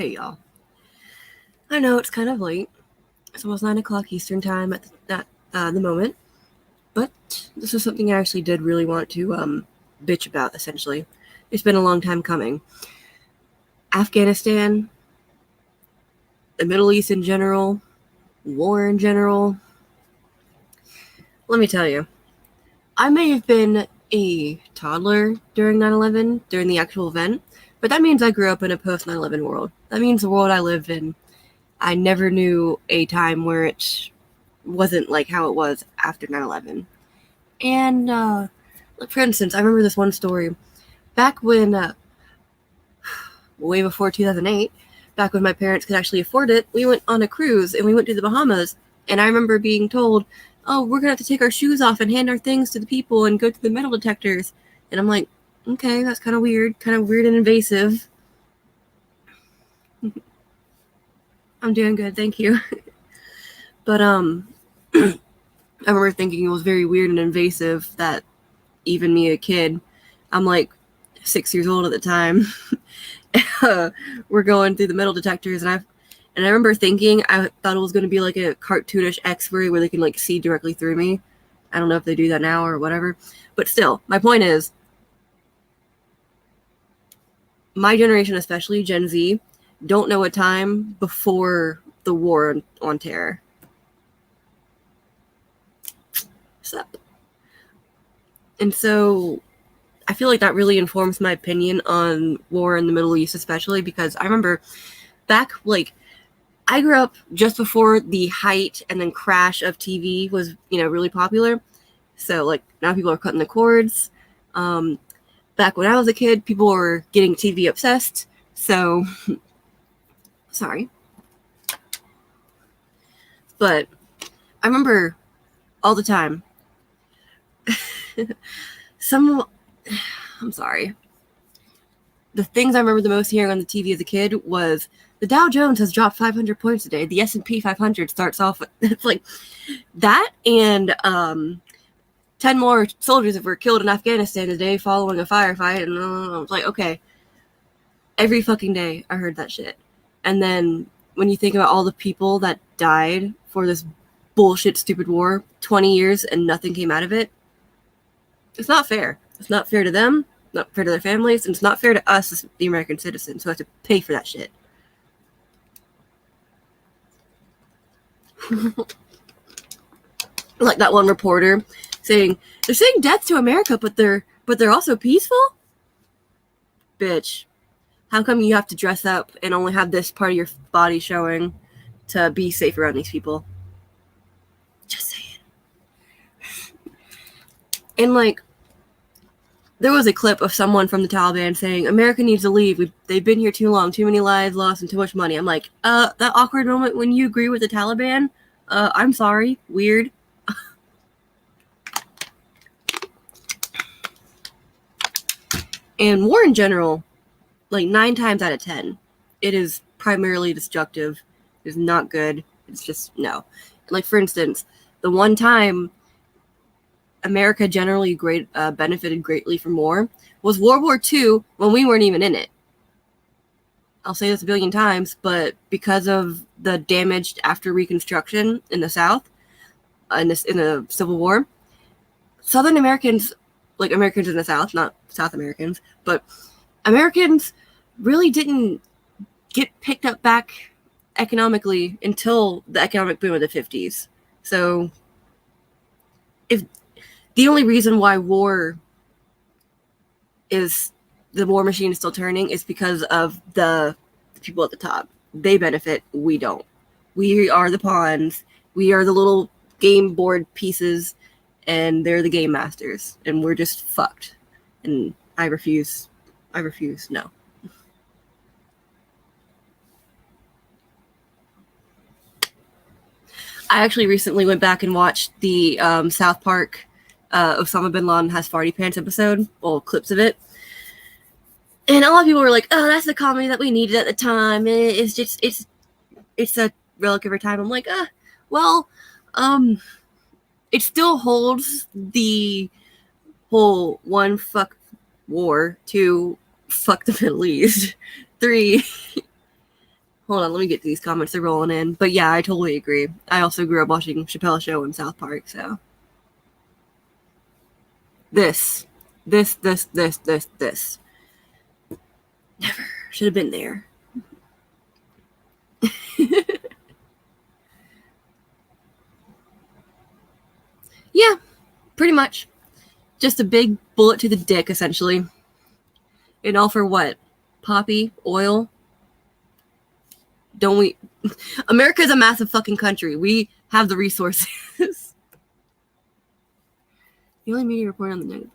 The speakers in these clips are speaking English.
Hey y'all. I know it's kind of late. It's almost 9 o'clock Eastern time at the moment. But this is something I actually did really want to bitch about, essentially. It's been a long time coming. Afghanistan, the Middle East in general, war in general. Let me tell you, I may have been a toddler during 9/11, during the actual event, but that means I grew up in a post-9/11 world. That means the world I lived in, I never knew a time where it wasn't like how it was after 9/11. And, like for instance, I remember this one story. Back when, way before 2008, back when my parents could actually afford it, we went on a cruise and we went to the Bahamas. And I remember being told, oh, we're going to have to take our shoes off and hand our things to the people and go to the metal detectors. And I'm like, okay, that's kind of weird and invasive. I'm doing good, thank you. But, I remember thinking it was very weird and invasive that even me, a kid, I'm like 6 years old at the time, we're going through the metal detectors, and I remember thinking I thought it was going to be like a cartoonish X-ray where they can like see directly through me. I don't know if they do that now or whatever, but still, my point is, my generation, especially Gen Z, don't know a time before the war on terror. Sup. And so I feel like that really informs my opinion on war in the Middle East, especially because I remember back, like, I grew up just before the height and then crash of TV was, really popular. So, like, now people are cutting the cords. Back when I was a kid, people were getting TV obsessed. So, sorry. But I remember all the time. I'm sorry. The things I remember the most hearing on the TV as a kid was the Dow Jones has dropped 500 points today. The S&P 500 starts off with, it's like that, and 10 more soldiers were killed in Afghanistan today following a firefight. And I was like, okay, every fucking day I heard that shit. And then when you think about all the people that died for this bullshit, stupid war, 20 years and nothing came out of it, it's not fair. It's not fair to them, not fair to their families, and it's not fair to us as the American citizens who have to pay for that shit. Like that one reporter saying, they're saying death to America, but they're also peaceful? Bitch, how come you have to dress up and only have this part of your body showing to be safe around these people? Just saying. And like, there was a clip of someone from the Taliban saying, America needs to leave. They've been here too long, too many lives lost and too much money. I'm like, that awkward moment when you agree with the Taliban? I'm sorry, weird. And war in general, like 9 times out of 10, it is primarily destructive. It is not good. It's just, no. Like, for instance, the one time America generally benefited greatly from war was World War II, when we weren't even in it. I'll say this a billion times, but because of the damage after Reconstruction in the South, in the Civil War, Southern Americans, like Americans in the South, not South Americans, but Americans really didn't get picked up back economically until the economic boom of the 50s. So if the only reason why the war machine is still turning is because of the people at the top. They benefit, we don't. We are the pawns. We are the little game board pieces, and they're the game masters, and we're just fucked. And I refuse. No. I actually recently went back and watched the South Park Osama bin Laden has farty pants episode, well, clips of it. And a lot of people were like, oh, that's the comedy that we needed at the time. It's a relic of our time. I'm like, it still holds the whole 1, fuck war, 2, fuck the Middle East, 3, Hold on, let me get to these comments. They're rolling in. But yeah, I totally agree. I also grew up watching Chappelle's Show in South Park, so. This. Never should have been there. Yeah, pretty much. Just a big bullet to the dick, essentially. And all for what? Poppy? Oil? Don't we? America's a massive fucking country. We have the resources. The only media report on the negative.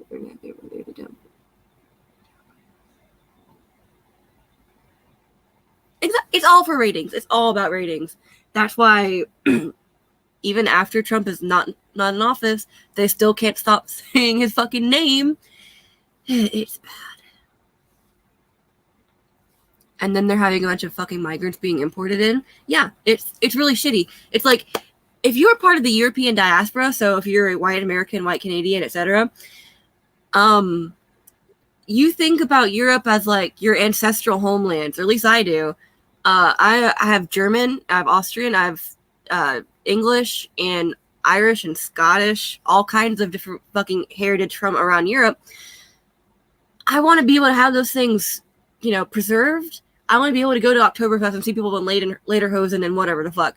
It's all for ratings. It's all about ratings. That's why even after Trump is not in office, they still can't stop saying his fucking name. It's bad. And then they're having a bunch of fucking migrants being imported in. Yeah, it's really shitty. It's like, if you're part of the European diaspora, so if you're a white American, white Canadian, etc., you think about Europe as like your ancestral homelands, or at least I do. I have German, I have Austrian, I have English and Irish and Scottish, all kinds of different fucking heritage from around Europe. I want to be able to have those things, preserved. I want to be able to go to Oktoberfest and see people in lederhosen and whatever the fuck,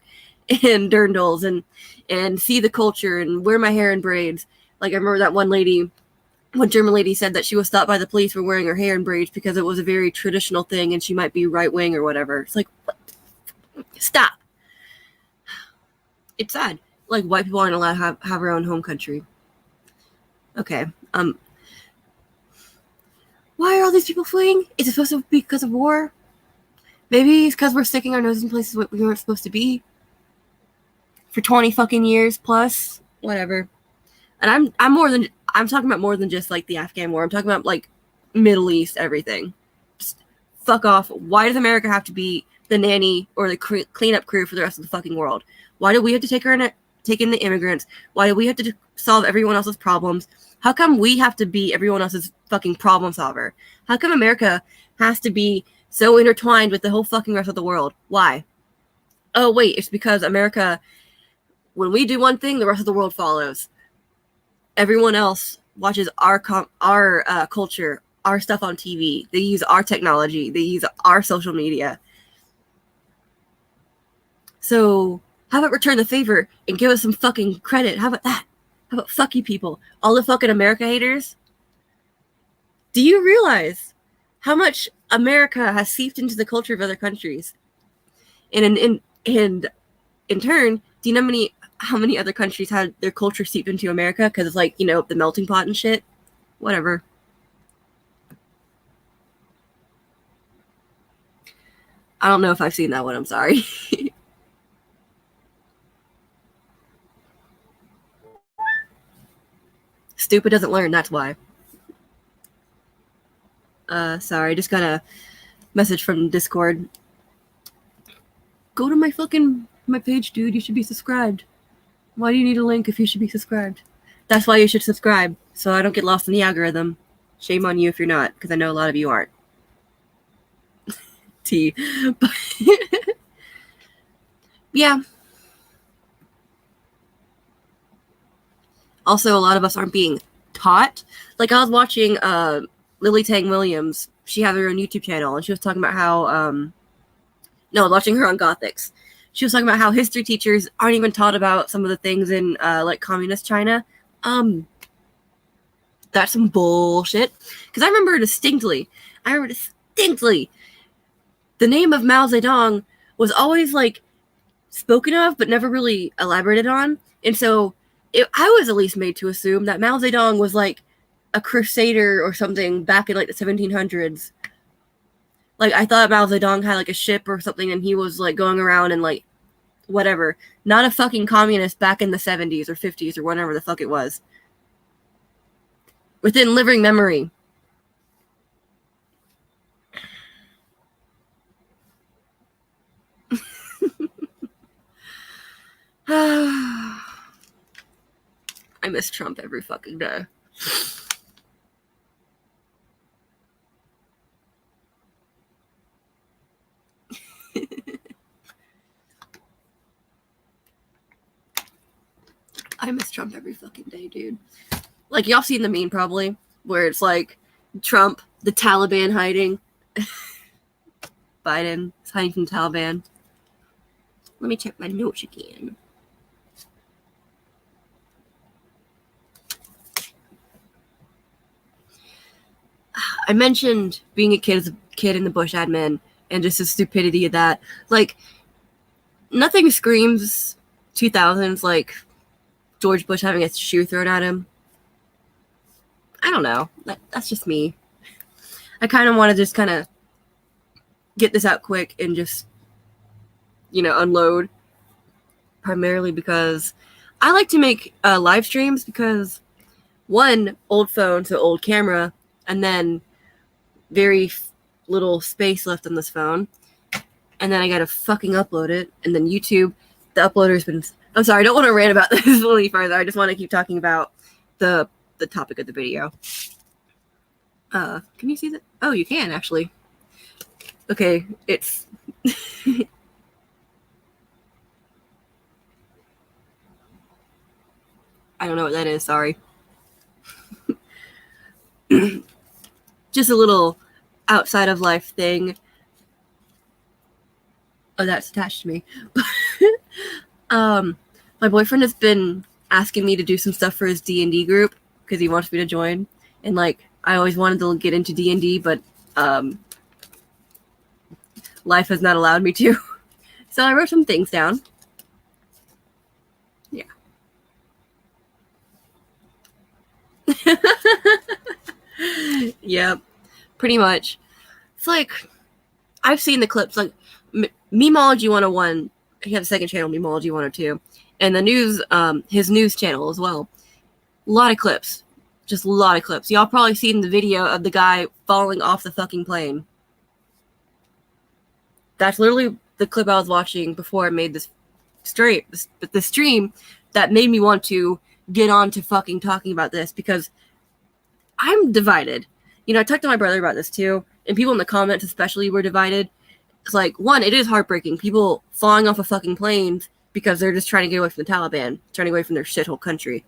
and dirndls, and see the culture and wear my hair in braids. Like, I remember that one German lady said that she was stopped by the police for wearing her hair in braids because it was a very traditional thing and she might be right wing or whatever. It's like, what? Stop. It's sad. Like, white people aren't allowed to have their own home country. Okay. Why are all these people fleeing? Is it supposed to be because of war? Maybe it's because we're sticking our noses in places we weren't supposed to be for 20 fucking years plus. Whatever. And I'm talking about more than just like the Afghan war. I'm talking about like Middle East, everything. Just fuck off. Why does America have to be the nanny or the cleanup crew for the rest of the fucking world? Why do we have to take in the immigrants? Why do we have to solve everyone else's problems? How come we have to be everyone else's fucking problem solver? How come America has to be so intertwined with the whole fucking rest of the world? Why? Oh, wait, it's because America, when we do one thing, the rest of the world follows. Everyone else watches our culture, our stuff on TV. They use our technology. They use our social media. So how about return the favor and give us some fucking credit? How about that? How about fuck you people? All the fucking America haters? Do you realize how much America has seeped into the culture of other countries? And in turn, do you know how many other countries had their culture seep into America? Because it's like, the melting pot and shit. Whatever. I don't know if I've seen that one. I'm sorry. Stupid doesn't learn. That's why. Sorry. I just got a message from Discord. Go to my page, dude. You should be subscribed. Why do you need a link if you should be subscribed? That's why you should subscribe, so I don't get lost in the algorithm. Shame on you if you're not, because I know a lot of you aren't. T. Yeah. Also, a lot of us aren't being taught. Like, I was watching Lily Tang Williams. She had her own YouTube channel, and she was talking about how watching her on Gothics. She was talking about how history teachers aren't even taught about some of the things in like communist China. That's some bullshit. Because I remember distinctly, the name of Mao Zedong was always like spoken of, but never really elaborated on. And so I was at least made to assume that Mao Zedong was like a crusader or something back in like the 1700s. Like, I thought Mao Zedong had like a ship or something and he was like going around and like whatever. Not a fucking communist back in the 70s or 50s or whatever the fuck it was. Within living memory. I miss Trump every fucking day. I miss Trump every fucking day, dude. Like, y'all seen the meme probably, where it's like Trump, the Taliban hiding. Biden is hiding from the Taliban. Let me check my notes again. I mentioned being a kid as a kid in the Bush admin and just the stupidity of that. Like, nothing screams 2000s like George Bush having a shoe thrown at him. I don't know. That's just me. I kind of want to just kind of get this out quick and just, unload. Primarily because I like to make live streams because, one, old phone, so old camera, and then very little space left on this phone. And then I gotta fucking upload it. And then YouTube, the uploader's been... I'm sorry, I don't want to rant about this really further. I just want to keep talking about the topic of the video. Can you see that? Oh, you can, actually. Okay, it's... I don't know what that is, sorry. Just a little outside of life thing. Oh, that's attached to me. My boyfriend has been asking me to do some stuff for his D&D group because he wants me to join. And like, I always wanted to get into D&D, but life has not allowed me to. So I wrote some things down. Yeah. Yep, pretty much. It's like, I've seen the clips, like Memeology 101. He has a second channel, Memeology 102, and the news, his news channel as well. A lot of clips, just a lot of clips. Y'all probably seen the video of the guy falling off the fucking plane. That's literally the clip I was watching before I made this the stream that made me want to get on to fucking talking about this, because I'm divided. I talked to my brother about this too, and people in the comments especially were divided. It's like, one, it is heartbreaking. People falling off of fucking planes because they're just trying to get away from the Taliban, trying to get away from their shithole country.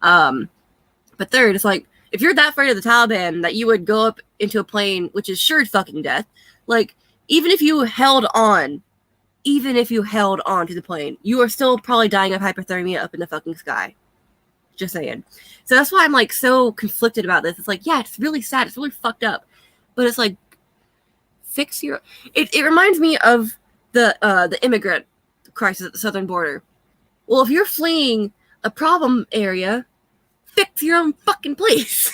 But third, it's like, if you're that afraid of the Taliban that you would go up into a plane, which is sure fucking death, like, even if you held on to the plane, you are still probably dying of hypothermia up in the fucking sky. Just saying. So that's why I'm like so conflicted about this. It's like, yeah, it's really sad. It's really fucked up. But it's like, fix your... It reminds me of the immigrant crisis at the southern border. Well, if you're fleeing a problem area, fix your own fucking place.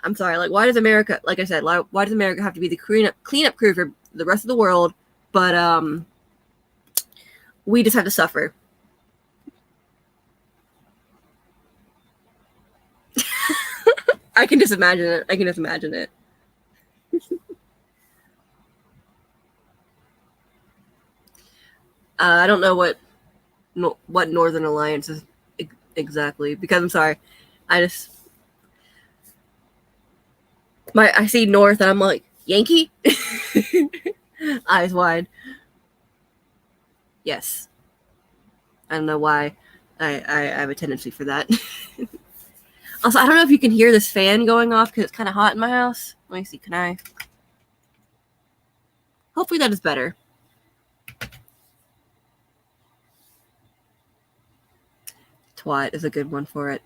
I'm sorry. Like, why does America, like I said, why does America have to be the cleanup crew for the rest of the world? But we just have to suffer. I can just imagine it. I don't know what Northern Alliance is exactly, because I'm sorry, I see North and I'm like, Yankee? Eyes wide. Yes. I don't know why I have a tendency for that. Also, I don't know if you can hear this fan going off because it's kind of hot in my house. Let me see. Can I? Hopefully that is better. Twat is a good one for it.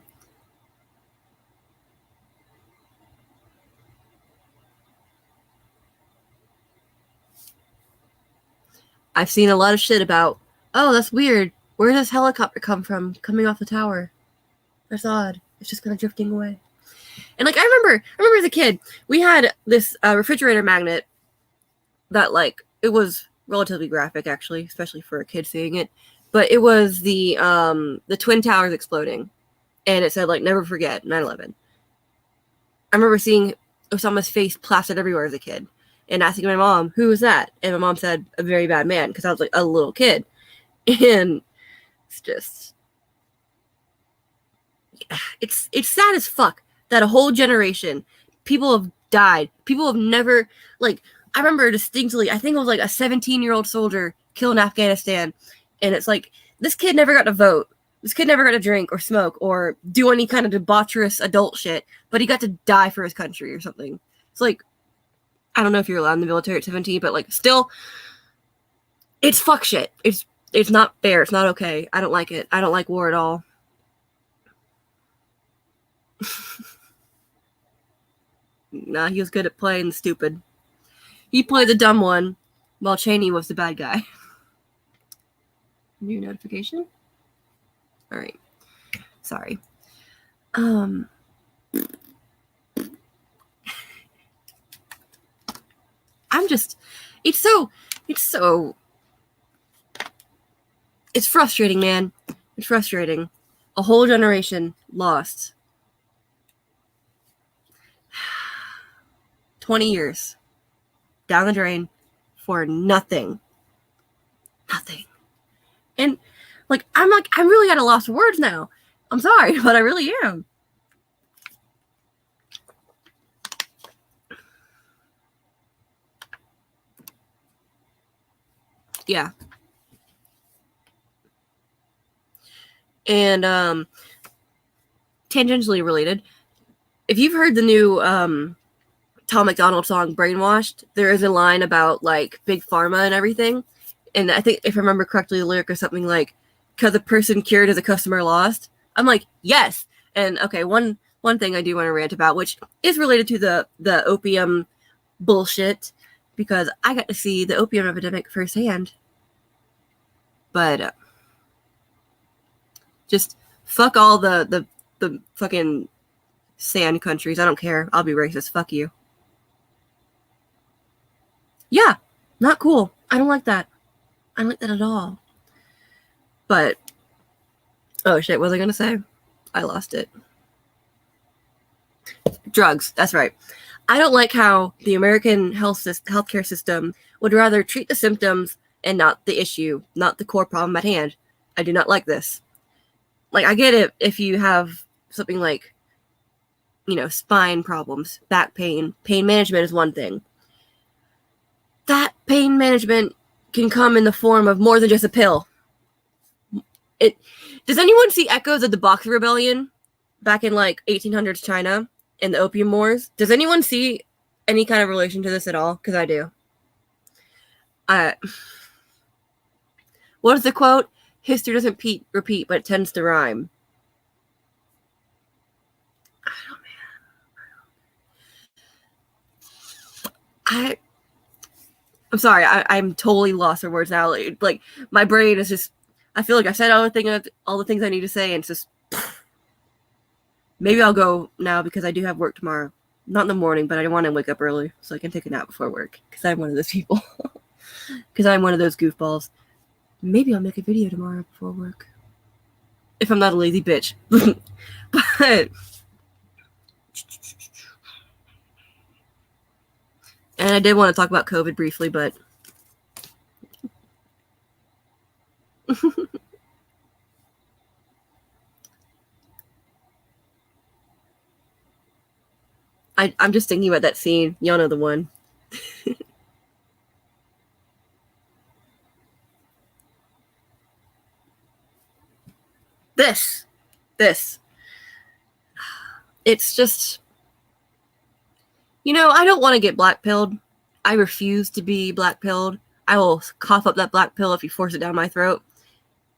I've seen a lot of shit about, oh, that's weird. Where did this helicopter come from coming off the tower? That's odd. It's just kind of drifting away. And like, I remember as a kid, we had this refrigerator magnet that, like, it was relatively graphic, actually, especially for a kid seeing it. But it was the Twin Towers exploding. And it said, like, never forget 9/11. I remember seeing Osama's face plastered everywhere as a kid and asking my mom, who was that? And my mom said, a very bad man, because I was like a little kid. And it's just... It's sad as fuck that a whole generation, people have died. People have never, like, I remember distinctly, I think it was like a 17-year-old soldier killed in Afghanistan. And it's like, this kid never got to vote. This kid never got to drink or smoke or do any kind of debaucherous adult shit, but he got to die for his country or something. It's like, I don't know if you're allowed in the military at 17, but like, still, it's fuck shit. It's not fair. It's not okay. I don't like it. I don't like war at all. Nah, he was good at playing the stupid. He played the dumb one, while Cheney was the bad guy. New notification? All right. Sorry. I'm just, it's frustrating, man. It's frustrating. A whole generation lost. 20 years down the drain for nothing. Nothing. And I'm really at a loss of words now. I'm sorry, but I really am. Yeah. And tangentially related, if you've heard the new Tom McDonald song Brainwashed, there is a line about like big pharma and everything. And I think if I remember correctly, the lyric is something like, "Because a person cured is a customer lost." I'm like, yes. And okay, one thing I do want to rant about, which is related to the opium bullshit, because I got to see the opium epidemic firsthand. But just fuck all the fucking sand countries. I don't care. I'll be racist. Fuck you. Yeah, not cool. I don't like that. I don't like that at all. But, oh shit, what was I going to say? I lost it. Drugs, that's right. I don't like how the American healthcare system would rather treat the symptoms and not the issue, not the core problem at hand. I do not like this. Like, I get it if you have something like, spine problems, back pain. Pain management is one thing. That pain management can come in the form of more than just a pill. Does anyone see echoes of the Boxer Rebellion back in like 1800s China and the Opium Wars? Does anyone see any kind of relation to this at all? Because I do. What is the quote? History doesn't repeat, but it tends to rhyme. I'm sorry. I'm totally lost for words now. Like my brain is just. I feel like I said all the things I need to say, and it's just. Maybe I'll go now because I do have work tomorrow. Not in the morning, but I want to wake up early so I can take a nap before work. Because I'm one of those people. Because I'm one of those goofballs. Maybe I'll make a video tomorrow before work. If I'm not a lazy bitch. But. And I did want to talk about COVID briefly, but. I'm just thinking about that scene. Y'all know the one. This. It's just. I don't want to get black-pilled. I refuse to be black-pilled. I will cough up that black pill if you force it down my throat.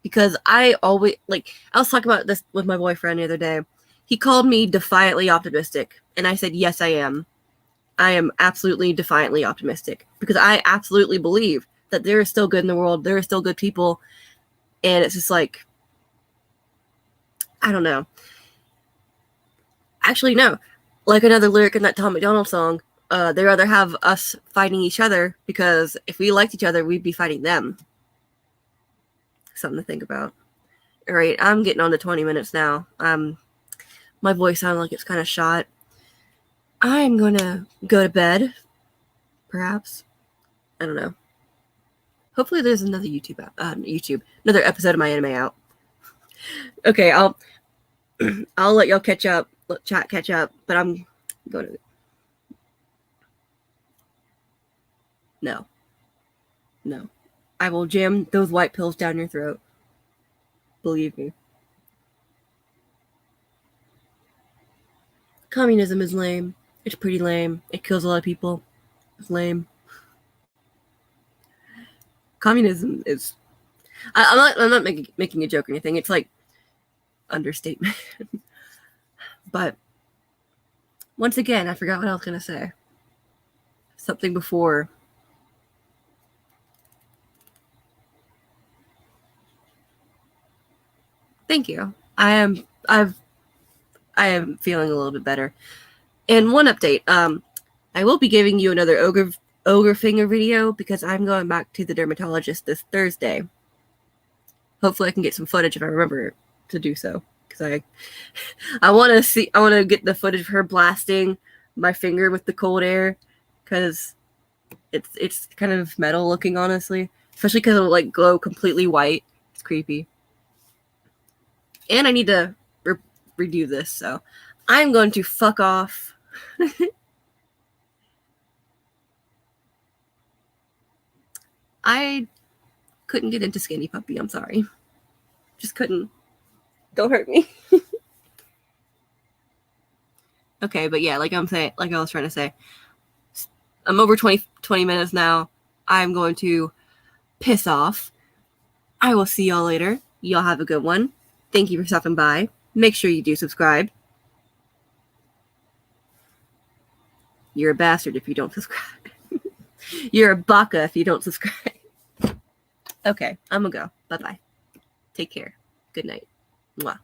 Because I always, I was talking about this with my boyfriend the other day. He called me defiantly optimistic. And I said, yes, I am. I am absolutely defiantly optimistic. Because I absolutely believe that there is still good in the world. There are still good people. And it's just like, I don't know. Actually, no. Like another lyric in that Tom McDonald song, they'd rather have us fighting each other, because if we liked each other, we'd be fighting them. Something to think about. All right, I'm getting on to 20 minutes now. My voice sounds like it's kind of shot. I'm gonna go to bed, perhaps. I don't know. Hopefully there's another another episode of my anime out. Okay, I'll let y'all catch up, let chat catch up, but I'm going to. No. I will jam those white pills down your throat. Believe me. Communism is lame. It's pretty lame. It kills a lot of people. It's lame. Communism is... I'm not making a joke or anything. It's like understatement. But once again, I forgot what I was going to say. Something before. Thank you. I am feeling a little bit better. And one update. I will be giving you another ogre finger video because I'm going back to the dermatologist this Thursday. Hopefully I can get some footage if I remember to do so. Because I want to get the footage of her blasting my finger with the cold air. Because it's kind of metal looking, honestly. Especially because it'll like glow completely white. It's creepy. And I need to redo this, so I'm going to fuck off. I couldn't get into Skinny Puppy. I'm sorry. Just couldn't. Don't hurt me. Okay, but yeah, like I was trying to say, I'm over 20 minutes now. I'm going to piss off. I will see y'all later. Y'all have a good one. Thank you for stopping by. Make sure you do subscribe. You're a bastard if you don't subscribe. You're a baka if you don't subscribe. Okay, I'm gonna go. Bye-bye. Take care. Good night. Mwah.